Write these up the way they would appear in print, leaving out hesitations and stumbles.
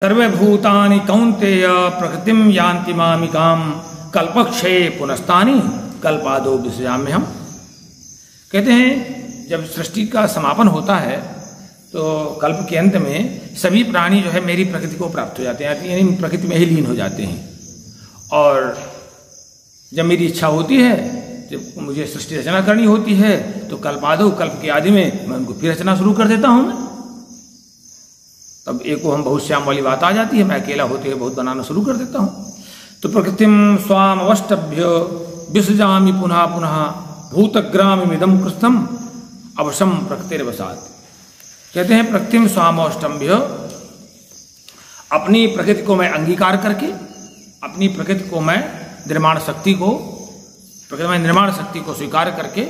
सर्वभूतानि कौन्तेय प्रकृतिम यान्ति मामिकाम कल्पक्षये पुनस्तानि कल्पादो विसृजाम्यहम्। कहते हैं जब सृष्टि का समापन होता है तो कल्प के अंत में सभी प्राणी जो है मेरी प्रकृति को प्राप्त हो जाते हैं, यानी प्रकृति में ही लीन हो जाते हैं। और जब मेरी इच्छा होती है, जब मुझे सृष्टि रचना करनी होती है तो कल्पादो कल्प के आदि में मैं उनको फिर रचना शुरू कर देता हूँ। तब एक को हम बहुत श्याम वाली बात आ जाती है, मैं अकेला होते हुए बहुत बनाना शुरू कर देता हूँ। तो प्रकृतिम स्वाम अवष्टभ्य विसृजामि पुनः पुनः भूतग्रामिदम कृष्णम अवशम प्रकृतिर्वसात्। कहते हैं प्रकृतिम स्वाम अवष्टभ्य, अपनी प्रकृति को मैं अंगीकार करके, अपनी प्रकृति को मैं निर्माण शक्ति को स्वीकार करके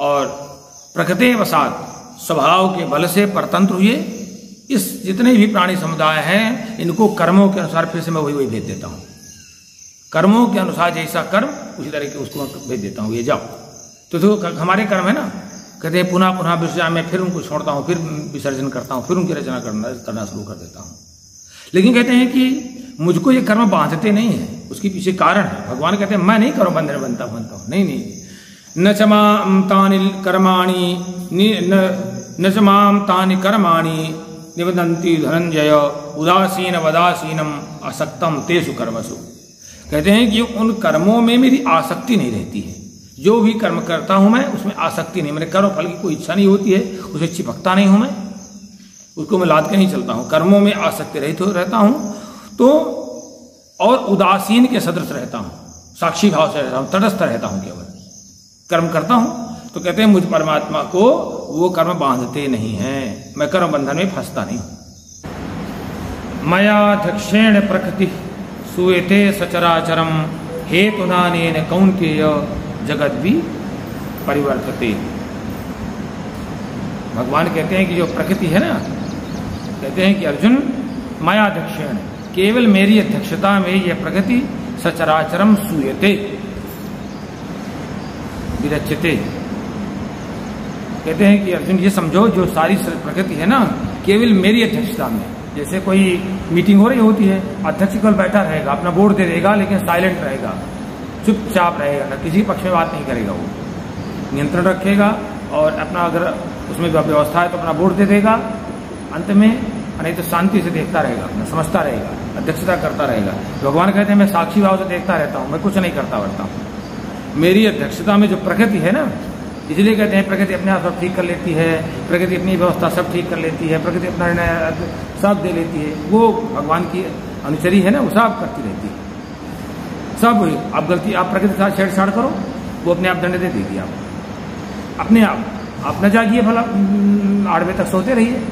और प्रकृति वसात स्वभाव के बल से परतंत्र हुए इस जितने भी प्राणी समुदाय हैं इनको कर्मों के अनुसार फिर से मैं वही भेज देता हूँ। कर्मों के अनुसार जैसा कर्म उसी तरह के उसको भेज देता हूँ, ये जाओ। तो हमारे कर्म है ना, कहते हैं पुनः पुनः विसर्जन में फिर उनको छोड़ता हूँ, फिर विसर्जन करता हूँ, फिर उनकी रचना करना शुरू कर देता हूँ। लेकिन कहते हैं कि मुझको ये कर्म बांधते नहीं है, उसके पीछे कारण है। भगवान कहते हैं मैं नहीं करो बंधन बनता हूँ, नहीं। न च माम तानि कर्माणि निबदन्ति धनंजय उदासीन वदासीनम असक्तम तेषु कर्मसु। कहते हैं कि उन कर्मों में मेरी आसक्ति नहीं रहती है। जो भी कर्म करता हूं मैं उसमें आसक्ति नहीं, मेरे कर्म फल की कोई इच्छा नहीं होती है, उसे चिपकता नहीं हूं मैं, उसको मैं लाद के नहीं चलता हूं। कर्मों में आसक्ति रहित रहता हूं तो और उदासीन के सदृश रहता हूं, साक्षी भाव से रहता हूं, तटस्थ रहता हूं, केवल कर्म करता हूं। तो कहते हैं मुझ परमात्मा को वो कर्म बांधते नहीं हैं, मैं कर्म बंधन में फंसता नहीं। मया दक्षेण प्रकृति सुएते सचराचरम हेतुनानेन कौन्तेय जगत भी परिवर्तते। भगवान कहते हैं कि जो प्रकृति है ना, कहते हैं कि अर्जुन मया दक्षेण, केवल मेरी अध्यक्षता में यह प्रकृति सचराचरम सुएते विरच्यते। कहते हैं कि अर्जुन ये समझो जो सारी प्रकृति है ना केवल मेरी अध्यक्षता में, जैसे कोई मीटिंग हो रही होती है, अध्यक्ष केवल बैठा रहेगा, अपना बोर्ड दे देगा, लेकिन साइलेंट रहेगा, चुपचाप रहेगा, ना किसी पक्ष में बात नहीं करेगा, वो नियंत्रण रखेगा और अपना अगर उसमें व्यवस्था है तो अपना बोर्ड दे देगा, अंत में नहीं तो शांति से देखता रहेगा, अपना समझता रहेगा, अध्यक्षता करता रहेगा। भगवान कहते हैं मैं साक्षी भाव से देखता रहता हूँ, मैं कुछ नहीं करता रहता हूँ। मेरी अध्यक्षता में जो प्रकृति है ना, इसलिए कहते हैं प्रकृति अपने आप सब ठीक कर लेती है, प्रकृति अपनी व्यवस्था सब ठीक कर लेती है, प्रकृति अपना निर्णय सब दे लेती है। वो भगवान की अनुचरी है ना, वो सब करती रहती है सब। आप गलती आप प्रकृति के साथ छेड़छाड़ करो, वो अपने आप दंड दे देगी। आप अपने आप न जागिए, भला 8 बजे तक सोते रहिए,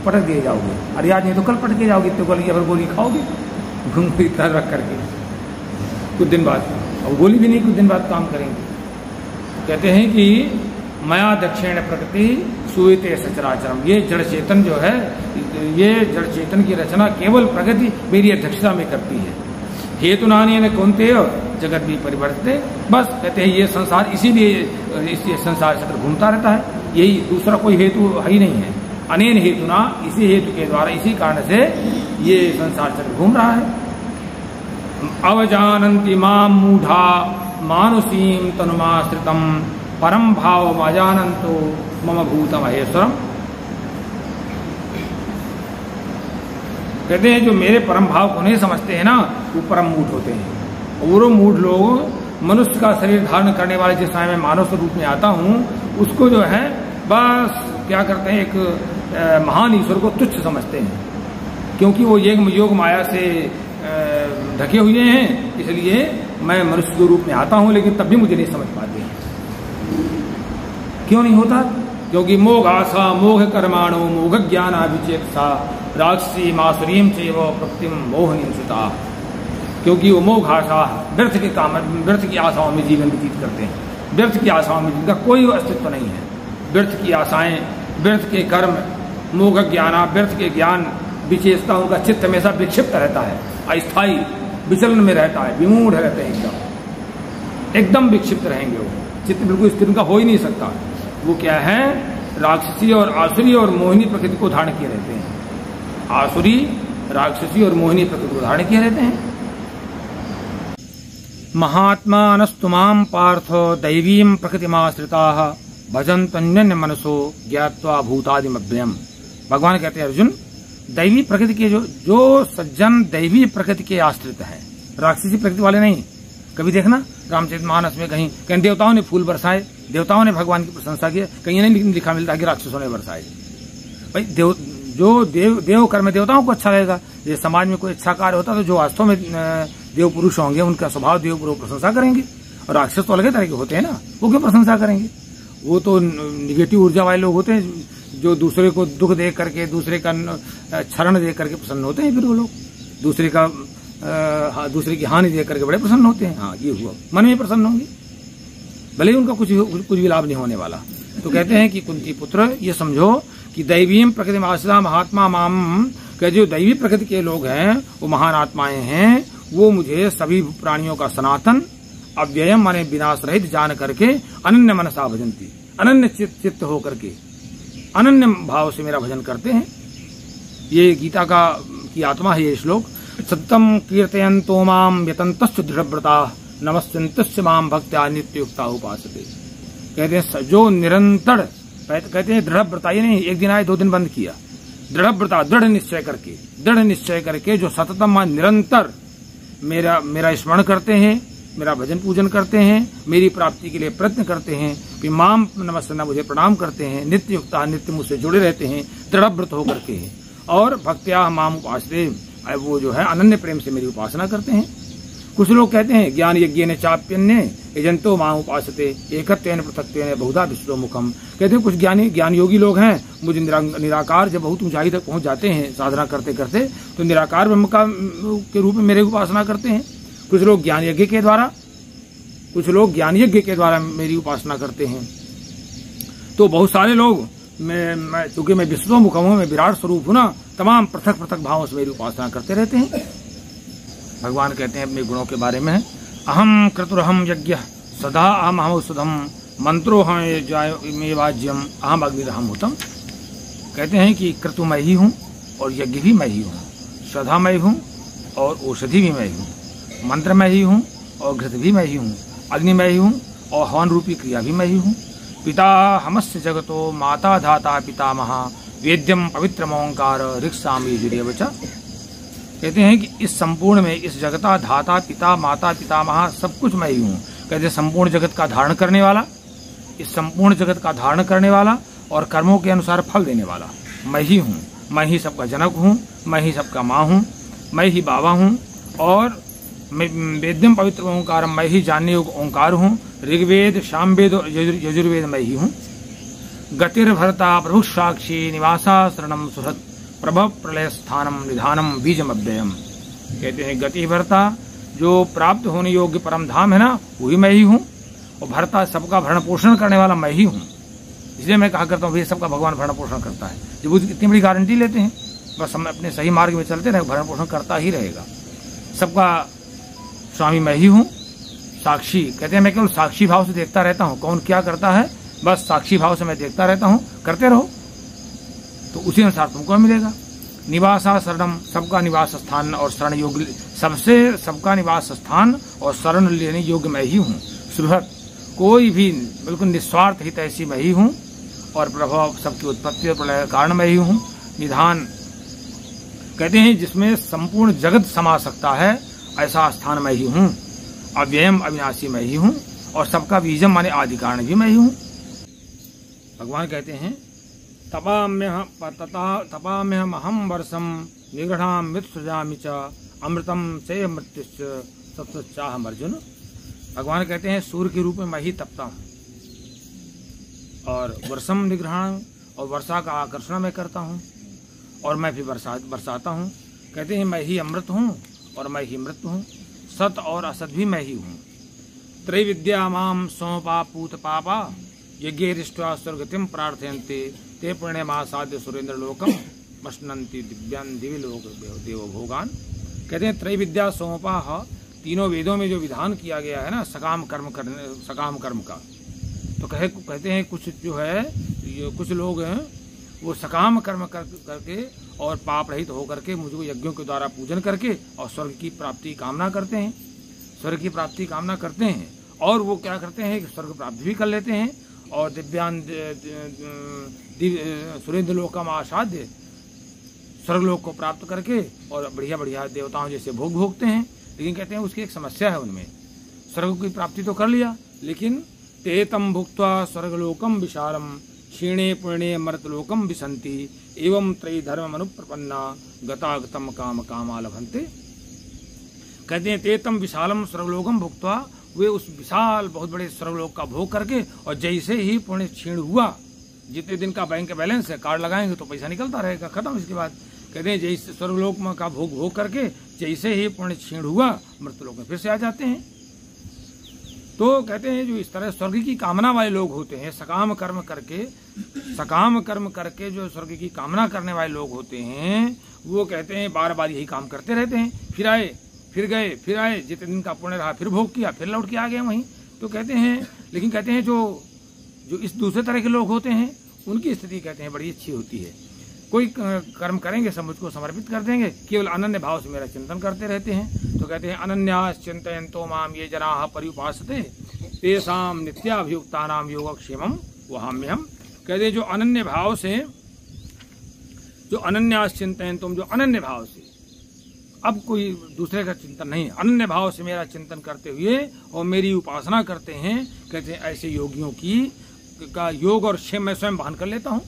पटक दिए जाओगे, अरे आज नहीं तो कल पटक के जाओगे, तो गली फिर गोली खाओगे घूम इतना रख करके कुछ दिन बाद, और गोली भी नहीं कुछ दिन बाद काम करेंगे। कहते हैं कि मया दक्षिण प्रकृति सुएते सचराचरम, ये जड़ चेतन जो है, ये जड़ चेतन की रचना केवल प्रकृति मेरी अध्यक्षता में करती है। हेतु नानी ने कौन्तेय जगत भी परिवर्तित। बस कहते हैं ये संसार इसीलिए इस संसार चक्र घूमता रहता है, यही, दूसरा कोई हेतु है ही नहीं है। अनेन हेतुना, इसी हेतु के द्वारा, इसी कारण से ये संसार चक्र घूम रहा है। अवजानन्ति मां मूढ़ा मानुषीं तनुमाश्रितम परम भाव अजानन्तो मम भूतम महेश्वरम। कहते हैं जो मेरे परम भाव को नहीं समझते हैं ना, वो परम मूढ़ होते हैं। और वो मूढ़ लोग मनुष्य का शरीर धारण करने वाले जिस समय मैं मानव स्वरूप में आता हूँ, उसको जो है बस क्या करते हैं, एक महान ईश्वर को तुच्छ समझते हैं, क्योंकि वो योग माया से ढके हुए हैं। इसलिए मैं मनुष्य के रूप में आता हूं, लेकिन तब भी मुझे नहीं समझ पाते। क्यों नहीं होता? क्योंकि मोघ आशा मोघ कर्माणो मोघ ज्ञान अभिचेतसा राक्षसी मासुरीम चैव प्रकृतिम मोहनीम सुता। क्योंकि वो मोघ आशा, व्यर्थ के काम, व्यर्थ की आशाओं में जीवन व्यतीत करते हैं, व्यर्थ की आशाओं में जिनका कोई अस्तित्व नहीं है। व्यर्थ की आशाएं, व्यर्थ के कर्म, मोघ ज्ञान, व्यर्थ के ज्ञान विचेषता, उनका चित्त हमेशा विक्षिप्त रहता है, अस्थायी विचलन में रहता है, विमूढ़ रहते हैं, एकदम विक्षिप्त रहेंगे। वो चित्त बिल्कुल स्थिर उनका हो ही नहीं सकता। वो क्या है, राक्षसी और आसुरी और मोहिनी प्रकृति को धारण किए रहते हैं। आसुरी राक्षसी और मोहिनी प्रकृति को धारण किए रहते हैं। महात्मानस्तुमां पार्थ दैवीं प्रकृतिमाश्रिताः भजन्तन्यन्य मनसो ज्ञात्वा भूतादिमव्ययम्। भगवान कहते हैं अर्जुन, दैवी प्रकृति के जो सज्जन दैवी प्रकृति के आश्रित है, राक्षसी प्रकृति वाले नहीं। कभी देखना रामचरितमानस में कहीं देवताओं ने फूल बरसाए, देवताओं ने भगवान की प्रशंसा की, कहीं नहीं लिखा मिलता कि राक्षसों ने बरसाए। भाई जो देव कर्म देवताओं को अच्छा लगेगा। जैसे समाज में कोई अच्छा कार्य होता है तो जो वास्तव में देव पुरुष होंगे उनका स्वभाव देव पुरुष प्रशंसा करेंगे, और राक्षस तो अलग तरह के होते हैं ना, वो क्यों प्रशंसा करेंगे? वो तो निगेटिव ऊर्जा वाले लोग होते हैं, जो दूसरे को दुख देख करके, दूसरे का क्षरण देख करके प्रसन्न होते हैं। फिर वो लोग दूसरे की हानि देख करके बड़े प्रसन्न होते हैं। हाँ, ये हुआ, मन में प्रसन्न होंगे, भले ही उनका कुछ भी लाभ नहीं होने वाला। तो कहते हैं कि कुंती पुत्र, ये समझो कि दैवीं प्रकृति आश्रिता महात्मा माम, कि जो दैवी प्रकृति के लोग हैं वो महान आत्माएं हैं, वो मुझे सभी प्राणियों का सनातन अव्ययम माने विनाश रहित जान करके अनन्य मनसा भजंती, अनन्य चित्त हो करके अनन्य भाव से मेरा भजन करते हैं। ये गीता की आत्मा है ये श्लोक। सत्यम कीर्तयन्तो माम यतन्तश्च दृढ़व्रता नमस्यन्तश्च माम भक्त्या नित्ययुक्ता उपासते। कहते हैं जो निरंतर, कहते हैं दृढ़व्रता, ये नहीं एक दिन आए 2 दिन बंद किया, दृढ़व्रता दृढ़ निश्चय करके जो सततम निरंतर मेरा स्मरण करते हैं, मेरा भजन पूजन करते हैं, मेरी प्राप्ति के लिए प्रयत्न करते हैं, कि माम नमस्तना मुझे प्रणाम करते हैं, नित्य युक्ता नित्य मुझसे जुड़े रहते हैं, दृढ़व्रत होकर के, और भक्त्या माम उपासते, वो जो है अनन्य प्रेम से मेरी उपासना करते हैं। कुछ लोग कहते हैं ज्ञान यज्ञेन चाप्यन्य यजंतो माम उपासते एकत्वेन पृथक्त्वेन बहुधा विश्वमुखम। कहते हैं कुछ ज्ञान योगी लोग हैं, मुझे निराकार जब बहुत ऊंचाई तक पहुंच जाते हैं साधना करते करते, तो निराकार ब्रह्म के रूप में मेरी उपासना करते हैं। कुछ लोग ज्ञान यज्ञ के द्वारा मेरी उपासना करते हैं। तो बहुत सारे लोग, चूंकि मैं विश्वमुखम हूं, मैं विराट स्वरूप हूं ना, तमाम पृथक पृथक भावों से मेरी उपासना करते रहते हैं। भगवान कहते हैं अपने गुणों के बारे में, अहम क्रतुरहम यज्ञ सदा अहम औषधम मंत्रो हम वाज्यम अहम अग्निरहम हुतम। कहते हैं कि क्रतु मैं ही हूँ और यज्ञ भी मैं ही हूँ, श्रद्धा मैं हूँ और औषधि भी मैं ही हूँ, मंत्र मैं ही हूँ और घृत भी मैं ही हूँ, अग्नि मैं ही हूँ और हवन रूपी क्रिया भी मैं ही हूँ। पिता हमस्य जगतो माता धाता पितामहा वेद्यम पवित्रम ओंकार ऋक्सामी जुर्यवच। कहते हैं कि इस संपूर्ण में, इस जगता धाता पिता माता पितामहा सब कुछ मैं ही हूँ। कहते हैं संपूर्ण जगत का धारण करने वाला, इस संपूर्ण जगत का धारण करने वाला और कर्मों के अनुसार फल देने वाला मैं ही हूँ। मैं ही सबका जनक हूँ, मैं ही सबका माँ हूँ, मैं ही बाबा हूँ, और वेद्यम पवित्र ओंकार, मैं ही जानने योग्य ओंकार हूँ। ऋग्वेद सामवेद यजुर्वेद मैं ही हूँ। गतिर्भरता प्रभु साक्षी निवासा शरणम सुहृद प्रभव प्रलय स्थानम निधानम बीजम अव्ययम। कहते हैं गति भरता, जो प्राप्त होने योग्य परम धाम है ना, वही मैं ही हूँ, और भरता सबका भरण पोषण करने वाला मैं ही हूँ। इसलिए मैं कहा करता हूँ भाई सबका भगवान भरण पोषण करता है। जब इतनी बड़ी गारंटी लेते हैं, बस हम अपने सही मार्ग में चलते रहे, भरण पोषण करता ही रहेगा। सबका स्वामी मैं ही हूँ। साक्षी, कहते हैं मैं केवल साक्षी भाव से देखता रहता हूँ, कौन क्या करता है बस साक्षी भाव से मैं देखता रहता हूँ, करते रहो तो उसी अनुसार तुमको मिलेगा। निवासा शरणम, सबका निवास स्थान और शरण योग्य, सबका निवास स्थान और शरण लेने योग्य मैं ही हूँ। सुहृद, कोई भी बिल्कुल निस्वार्थ हित ऐसी मैं ही हूँ, और प्रभाव सबकी उत्पत्ति और प्रलय कारण मैं ही हूँ। निधान, कहते हैं जिसमें संपूर्ण जगत समा सकता है ऐसा स्थान मैं ही हूँ। अव्ययम अविनाशी मैं ही हूँ, और सबका बीजम माने आदि कारण भी मैं ही हूँ। भगवान कहते हैं तपाम्यहम अहम वर्षम निगढ़ाम मृत्सृजामि च अमृतम से मृत्युश्च सत्सच्चाहम अर्जुन। भगवान कहते हैं सूर्य के रूप में मैं ही तपता हूँ, और वर्षम निग्रहण, और वर्षा का आकर्षण मैं करता हूँ, और मैं फिर बरसाता हूँ। कहते हैं मैं ही अमृत हूँ और मैं ही मृत्यु हूँ, सत और असत भी मैं ही हूँ। त्रैविद्या माम सोपा पूत पापा यज्ञेरिष्ट्वा स्वर्गतिम प्रार्थयन्ते ते पुण्यमासाद्य सुरेंद्र लोकम मश्नन्ति दिव्यान दिव्य लोक देव भोगान। कहते हैं त्रैविद्या सोपा, तीनों वेदों में जो विधान किया गया है ना सकाम कर्म का, तो कहते हैं कुछ जो है कुछ लोग हैं वो सकाम कर्म करके और पाप रहित होकर के मुझको यज्ञों के द्वारा पूजन करके और स्वर्ग की प्राप्ति कामना करते हैं, स्वर्ग की प्राप्ति कामना करते हैं। और वो क्या करते हैं कि स्वर्ग प्राप्ति भी कर लेते हैं और दिव्यान सुरेंद्र लोकम आसाध्य स्वर्गलोक को प्राप्त करके और बढ़िया बढ़िया देवताओं जैसे भोग भोगते हैं। लेकिन कहते हैं उसकी एक समस्या है, उनमें स्वर्ग की प्राप्ति तो कर लिया, लेकिन ते तम भुक्त्वा स्वर्गलोकम विशालम क्षीणे पुण्ये मर्तलोकम विसंति एवं त्रयी धर्म अनुप्रपन्ना गतागतम काम कामा लभन्ते। कहते हैं ते तम विशालम स्वर्गलोकम भुक्त्वा, वे उस विशाल बहुत बड़े स्वर्गलोक का भोग करके और जैसे ही पुण्य क्षीण हुआ, जितने दिन का बैंक बैलेंस है कार्ड लगाएंगे तो पैसा निकलता रहेगा, खत्म। इसके बाद कहते हैं जैसे स्वर्गलोक का भोग करके जैसे ही पुण्य क्षीण हुआ मृतलोक में फिर से आ जाते हैं। तो कहते हैं जो इस तरह स्वर्ग की कामना वाले लोग होते हैं, सकाम कर्म करके जो स्वर्ग की कामना करने वाले लोग होते हैं, वो कहते हैं बार बार यही काम करते रहते हैं, फिर आए फिर गए फिर आए, जितने दिन का पुण्य रहा फिर भोग किया, फिर लौट के आ गए वहीं। तो कहते हैं, लेकिन कहते हैं जो इस दूसरे तरह के लोग होते हैं उनकी स्थिति कहते हैं बड़ी अच्छी होती है। कोई कर्म करेंगे सब मुझको समर्पित कर देंगे, केवल अनन्य भाव से मेरा चिंतन करते रहते हैं। तो कहते हैं अनन्यास चिंतयन्तो माम ये जनाः पर्युपासते तेषां नित्याभियुक्तानां योगक्षेमं वहाम्यहम्। कहते हैं जो अनन्य भाव से, जो अनन्यास चिंतयन्तो, जो अनन्य भाव से, अब कोई दूसरे का चिंतन नहीं, अनन्य भाव से मेरा चिंतन करते हुए और मेरी उपासना करते हैं, कहते हैं ऐसे योगियों का योग और क्षेम मैं स्वयं वहन कर लेता हूँ।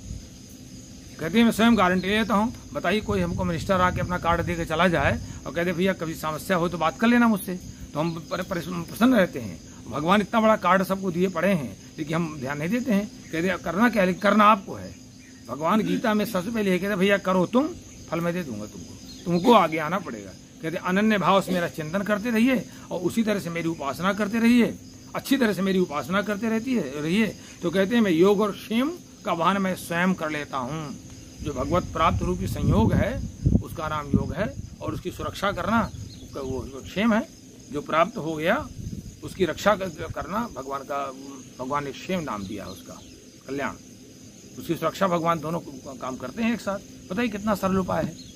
कहते हैं मैं स्वयं गारंटी लेता हूँ। बताइए कोई हमको मिनिस्टर आके अपना कार्ड दे के चला जाए और कहते भैया कभी समस्या हो तो बात कर लेना मुझसे, तो हम प्रसन्न रहते हैं। भगवान इतना बड़ा कार्ड सबको दिए पड़े हैं लेकिन हम ध्यान नहीं देते हैं। कहते करना क्या है, करना आपको है। भगवान गीता में सबसे पहले कहते भैया करो तुम, फल मैं दे दूंगा तुमको आगे आना पड़ेगा। कहते अनन्य भाव से मेरा चिंतन करते रहिए और उसी तरह से मेरी उपासना करते रहिए, अच्छी तरह से मेरी उपासना करते रहिए। तो कहते हैं मैं योग और क्षेम का वाहन मैं स्वयं कर लेता हूँ। जो भगवत प्राप्त रूपी संयोग है उसका नाम योग है और उसकी सुरक्षा करना वो क्षेम है। जो प्राप्त हो गया उसकी रक्षा करना भगवान ने क्षेम नाम दिया है, उसका कल्याण, उसकी सुरक्षा भगवान दोनों काम करते हैं एक साथ। पता ही कितना सरल उपाय है।